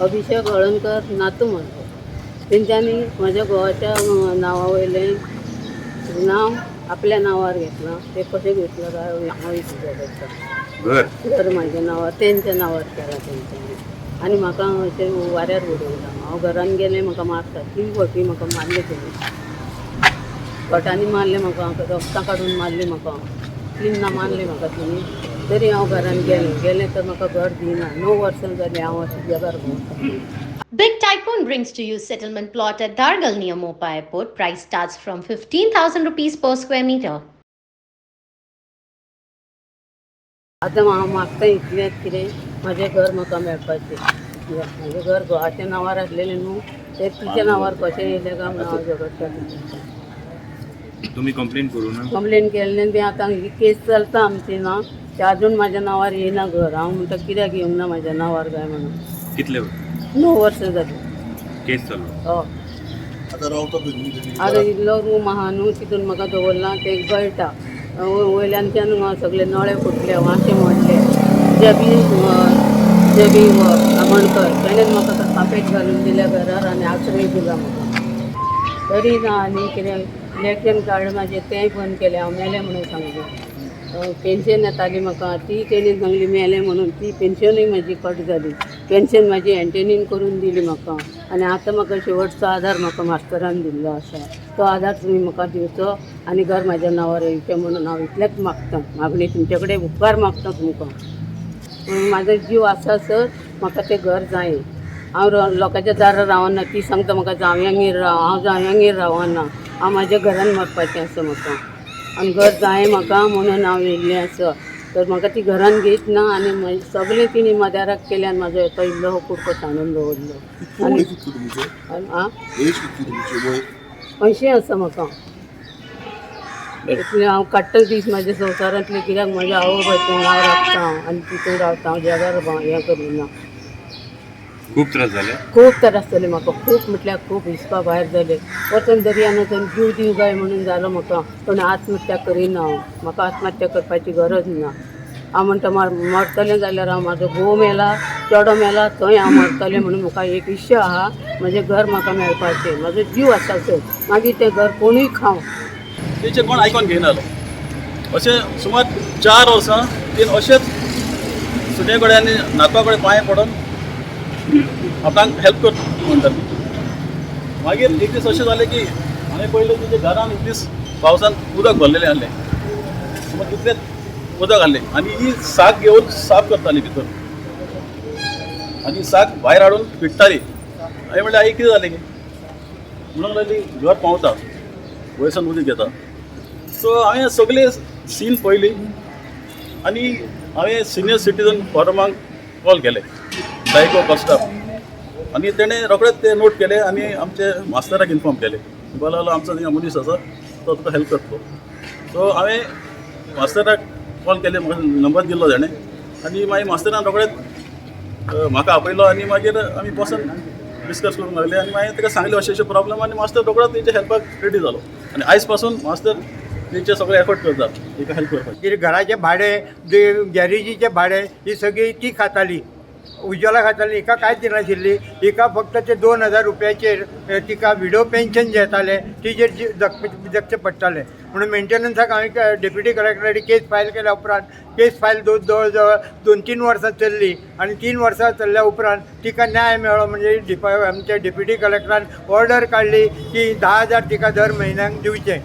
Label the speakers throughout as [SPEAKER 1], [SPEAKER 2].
[SPEAKER 1] अभिषेक हळणकर नातू म्हणतो. तेंच्यांनी माझ्या घोवाच्या नावावयलें नाव आपल्या नावावर घेतलां. ते कशें घेतलं काय हांव विचार करता. घर म्हाज्या नांवार तेंच्या नांवार केलां तेंच्यांनी. आनी म्हाका अशें वाऱ्यार उडयलां. हांव घरान गेलें म्हाका मारता. 3 फावटी म्हाका मारले तेणी. कटांनी मारले म्हाका, रक्तां काडून मारले म्हाका. 3 मारले म्हाका तेणी. तरी हांव घरान गेलें तर म्हाका घर दिना. 9 वर्सां जालीं हांव अशें जगार भोंवता.
[SPEAKER 2] Big Tycoon brings to you settlement plot at Dargal near Mopa Airport. Price starts from 15,000 rupees per square meter.
[SPEAKER 1] आतां हांव मागता इतलेंच कितें म्हाजें घर म्हाका मेळपाचें. म्हाजें घर घोवाच्या नांवार आसलेलें न्हू, तें तिच्या नांवार कशें येयलें काय म्हूण हांव झगडटा.
[SPEAKER 3] तुम्ही कंप्लेंट करू ना?
[SPEAKER 1] कंप्लेन केल्लें तें आतां ही केस चलता आमची ना, तें आजून म्हाज्या नांवार येयना घर. हांव म्हणटा कित्याक येवंक ना म्हाज्या नांवार काय म्हणून.
[SPEAKER 3] कितले
[SPEAKER 1] 9 वर्सां जालीं.
[SPEAKER 3] केस चालू?
[SPEAKER 1] हय. आतां इल्लो रूम आहा न्हू, तितून म्हाका दवरलां तें गळटा. वयल्यानच्यान सगळे नळे फुटले, वांशे मोडले. जबी आमणकर ताणें म्हाका कापेट घालून दिल्या घरार आनी आश्रय दिला म्हाका. तरी ना आनी कितें इलेक्शन कार्ड म्हाजें तेंय बंद केलें. हांव मेलें म्हणून सांगलें. पेन्शन येताली म्हाका, ती तेणी सांगली मेलें म्हणून. ती पेन्शनूय म्हाजी कट जाली. पेन्शन म्हाजी एंटेनीन करून दिली म्हाका. आनी आतां म्हाका शेवटचो आधार म्हाका मास्तरान दिल्लो आसा. तो आधार तुमी म्हाका दिवचो आनी घर म्हाज्या नांवार येवचें म्हणून हांव इतलेंच मागतां. मागणी तुमचे कडेन उपकार मागता तुमकां. म्हाजो जीव आसा सर, म्हाका तें घर जाय. हांव लोकांच्या दारार रावना. ती सांगता म्हाका जावयांगेर राव. हांव जावयांगेर रावना. हांव म्हाज्या घरान मरपाचें आसा म्हाका. आनी घर जाय म्हाका म्हणून हांव येयल्लें आसा. तर म्हाका ती घरान घेयत ना आनी सगळें तिणी मदाराक केलें आनी म्हाजो येतो इल्लो हो कुडको सांडून दवरलो. आनी 80 आसा म्हाका. इतलें हांव काडटा दीस म्हाज्या संवसारांतले. कित्याक म्हाज्या आवय बापायचें नांव राखता आनी तितून रावता. हांव जगार हें करिना.
[SPEAKER 3] खूप त्रास झाले?
[SPEAKER 1] खूब त्रास जाले म्हाका. खूब म्हटल्यार खूब हिसपा भायर जाले. वचून दर्यान वचून जीव दिवं गाय म्हणून जालो म्हाका. पण आत्महत्या करिना हांव. म्हाका आत्महत्या करपाची गरज ना. हांव म्हणटा मरतलें जाल्यार हांव म्हाजो घोव मेला, चेडो मेला, थंय हांव मरतलें म्हणून म्हाका एक इश्य आहा. म्हजें घर म्हाका मेळपाचें. म्हाजो जीव आसा सर. मागीर तें घर कोणूय खावं.
[SPEAKER 4] तेचें कोण आयकोन घेयनालो. अशें सुमार 4 वर्सां तें अशेंच सुने कडेन आनी नातवा कडेन पांय पडोन आपणाक हेल्प कर म्हणटाली. मागीर एक दीस अशें जालें की हांवें पयलें तेजे घरान एक दीस पावसान उदक भरलेलें आहलें. सुमार तितलेंच उदक आहलें आनी ही साक घेवन साफ करताली भितर. आनी साक भायर हाडून पिट्टाली. हांवें म्हणलें आई कितें जालें गे म्हणून लागली घर पावता वयसान उदक घेता. सो हांवें सगळे सीन पयली आनी हांवें सिनियर सिटीजन फोरमाक कॉल केलें, डायको कस्टाफ. आनी तेणें रोखडेंच तें नोट केलें आनी आमचे मास्तराक इन्फॉर्म केलें. बोला लागलो आमचो थिंगा मनीस आसा तो तुका हेल्प करतलो. सो हांवें मास्तराक कॉल केलें. म्हाका नंबर दिल्लो ताणें आनी मागीर मास्तरान रोखडेंच म्हाका आपयलो आनी मागीर आमी बसून डिस्कस करूंक लागले. आनी मागीर ताका सांगलें अशें अशें प्रॉब्लम आनी मास्तर रोखडोच तेंच्या हेल्पाक रेडी जालो. आनी आयज पासून मास्तर तेंचे सगळे एफर्ट करता ताका हेल्प करपाक.
[SPEAKER 5] घराचें भाडें, गॅरेजीचें भाडें ही सगळी ती खाताली. उज्ज्वला खाताली. हिका कांयच दिनाशिल्ली. हिका फक्त ते 2000 रुपयाचेर तिका विडो पेन्शन जें येतालें तिजेर जगचें पडटालें. म्हणून मेंटेनन्साक हांवें डेप्युटी कलेक्टराक केस फायल केल्या उपरांत केस फायल जवळ जवळ 2-3 वर्सां चल्ली. आनी 3 वर्सां चल्ल्या उपरांत तिका न्याय मेळ्ळो. म्हणजे आमच्या डेप्युटी कलेक्टरान ऑर्डर काडली की 10,000 तिका दर म्हयन्याक दिवचें.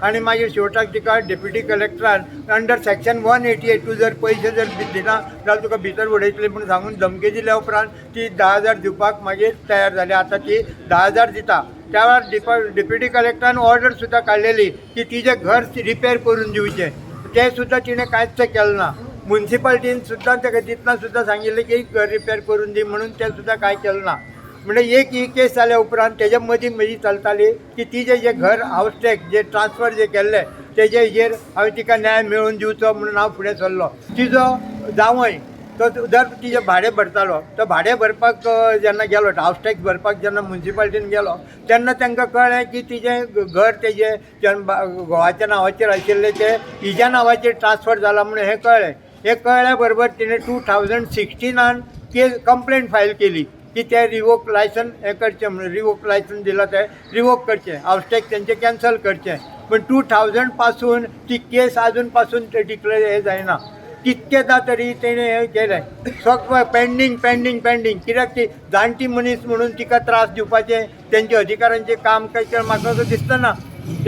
[SPEAKER 5] आनी मागीर शेवटाक तिका डेप्युटी कलेक्टरान अंडर सेक्शन 188 तूं जर पयशे जर दिना जाल्यार तुका भितर उडयतले म्हणून सांगून धमकी दिल्या उपरांत ती 10,000 दिवपाक मागीर तयार जाली. आतां ती 10,000 दिता. त्या वेळार डेप्युटी कलेक्टरान ऑर्डर सुद्दां काडलेली की तिजें घर रिपेर करून दिवचें. तें सुद्दां तिणें कांयच केलें ना. म्युन्सिपाल्टीन सुद्दां ताका दितना सुद्दां सांगिल्लें की घर रिपेर करून दी म्हणून तें सुद्दां कांय केलें ना. म्हणजे एक ही केस जाल्या उपरांत तेज्या मदीं म्हजी चलताली की तिजें जें घर हावस टॅक्स जे ट्रान्सफर जे केल्ले तेजे हेजेर हांवें तिका न्याय मेळोवन दिवचो म्हणून हांव फुडें सरलो. तिजो जावय तो दर तिजें भाडें भरतालो. तो भाडें भरपाक जेन्ना गेलो हावस टॅक्स भरपाक जेन्ना म्युन्सिपाल्टीन गेलो तेन्ना तांकां कळ्ळें की तिजें घर तेजें घोवाच्या नांवाचेर आशिल्लें तें हिज्या नांवाचेर ट्रान्सफर जालां म्हणून हें कळ्ळें. हें कळ्ळ्या बरोबर तिणें 2016 केस कंप्लेंट फायल केली की ते रिवोक लायसन हे करचें म्हणून रिवोक लायसन दिला ते रिवोक करचें हावस्टॅग तेंचे कॅन्सल करचें. पण 2000 पासून ती केस अजून पासून ते डिक्लेअर हे जायना. कितकेदा तरी तेणें हें केलें सगळें पेंडींग कित्याक ती जाणटी मनीस म्हणून तिका त्रास दिवपाचें तेंच्या अधिकाऱ्यांचें काम काय म्हाका असो दिसतना.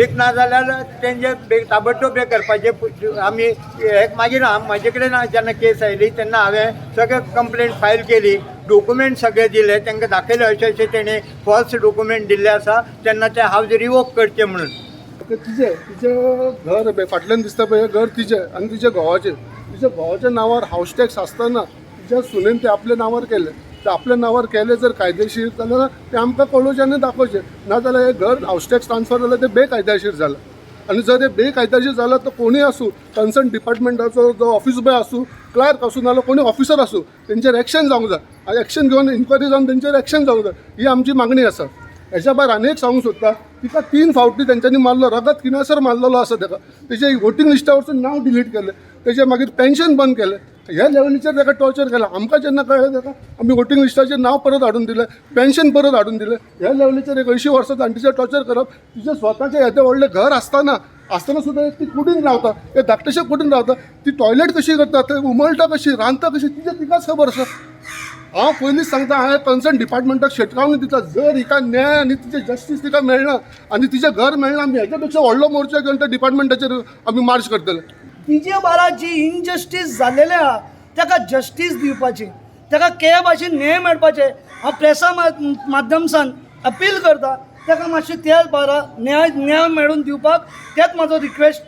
[SPEAKER 5] एक ना जाल्यार तेंचे ताबडतोब हें करपाचें. आमी एक मागीर म्हाजे कडेन जेन्ना केस आयली तेन्ना हांवें सगळें कंप्लेंट फायल केली, डॉक्युमेंट सगळे दिले, तांकां दाखयलें अशें तेणें फॉल्स डॉक्युमेंट दिल्ले आसा तेन्ना ते हावज रिवोक करचें म्हणून.
[SPEAKER 6] तिचें घर फाटल्यान दिसता पळय घर तिचें आनी तिच्या घोवाच्या नांवार हावस टॅक्स आसतना तिच्या सुनेन ते आपल्या नांवार केले. ते आपल्या नांवार केले जर कायदेशीर जाल्यार ते आमकां कळोवचें आनी दाखोवचें. नाजाल्यार हे घर हावस टॅक्स ट्रान्सफर जाल्यार ते बेकायदेशीर जालां. आनी जर ते बेकायदेशीर जालां तर कोणूय आसूं, कन्सर्न डिपार्टमेंटाचो जो ऑफिस बॉय आसूं, क्लार्क आसूं नाजाल्यार कोणी ऑफिसर आसूं, तेंचेर एक्शन जावंक जाय. आनी एक्शन घेवन इन्क्वायरी जावन तेंचेर एक्शन जावंक जाय ही आमची मागणी आसा. हेच्या भायर आनी एक सांगूंक सोदता, तिका 3 फावटी तेंच्यांनी मारलो, रगत किनासर मारलेलो आसा ताका. तेजे वोटींग लिस्टा वरसून नांव डिलीट केलें, तेजें मागीर पेन्शन बंद केलें. ह्या लेवलीचेर ताका टॉर्चर केलां. आमकां जेन्ना कळ्ळें ताका आमी वोटींग लिस्टाचेर नांव परत हाडून दिलें, पेन्शन परत हाडून दिलें. ह्या लेवलीचेर एक 80 वर्सां जाणटीचेर टॉर्चर करप. तिचें स्वताचें येदें व्हडलें घर आसतना सुद्दां ती कुडीन रावता, ते धाकटेशे कुडीन रावता. ती टॉयलेट कशी करता, थंय उमळटा कशी, रांदता कशी, तिकाच खबर आसा. हांव पयलींच सांगता, हांवें कन्सर्न डिपार्टमेंटाक शेटकावणी दिता. जर हिका न्याय आनी तिचें जस्टीस तिका मेळना आनी तिचें घर मेळना, आमी हेच्या पेक्षा व्हडलो मोर्चा घेवन त्या डिपार्टमेंटाचेर आमी मार्च करतले.
[SPEAKER 7] तिचे बारा जी इनजस्टीस जालेले आहा ताका जस्टीस दिवपाची, ताका के भाशेन न्याय मेळपाचे. हांव प्रेसा माध्यमसान अपील करता ताका मातशें त्या बारा न्याय मेळून दिवपाक तेच म्हाजो रिक्वेस्ट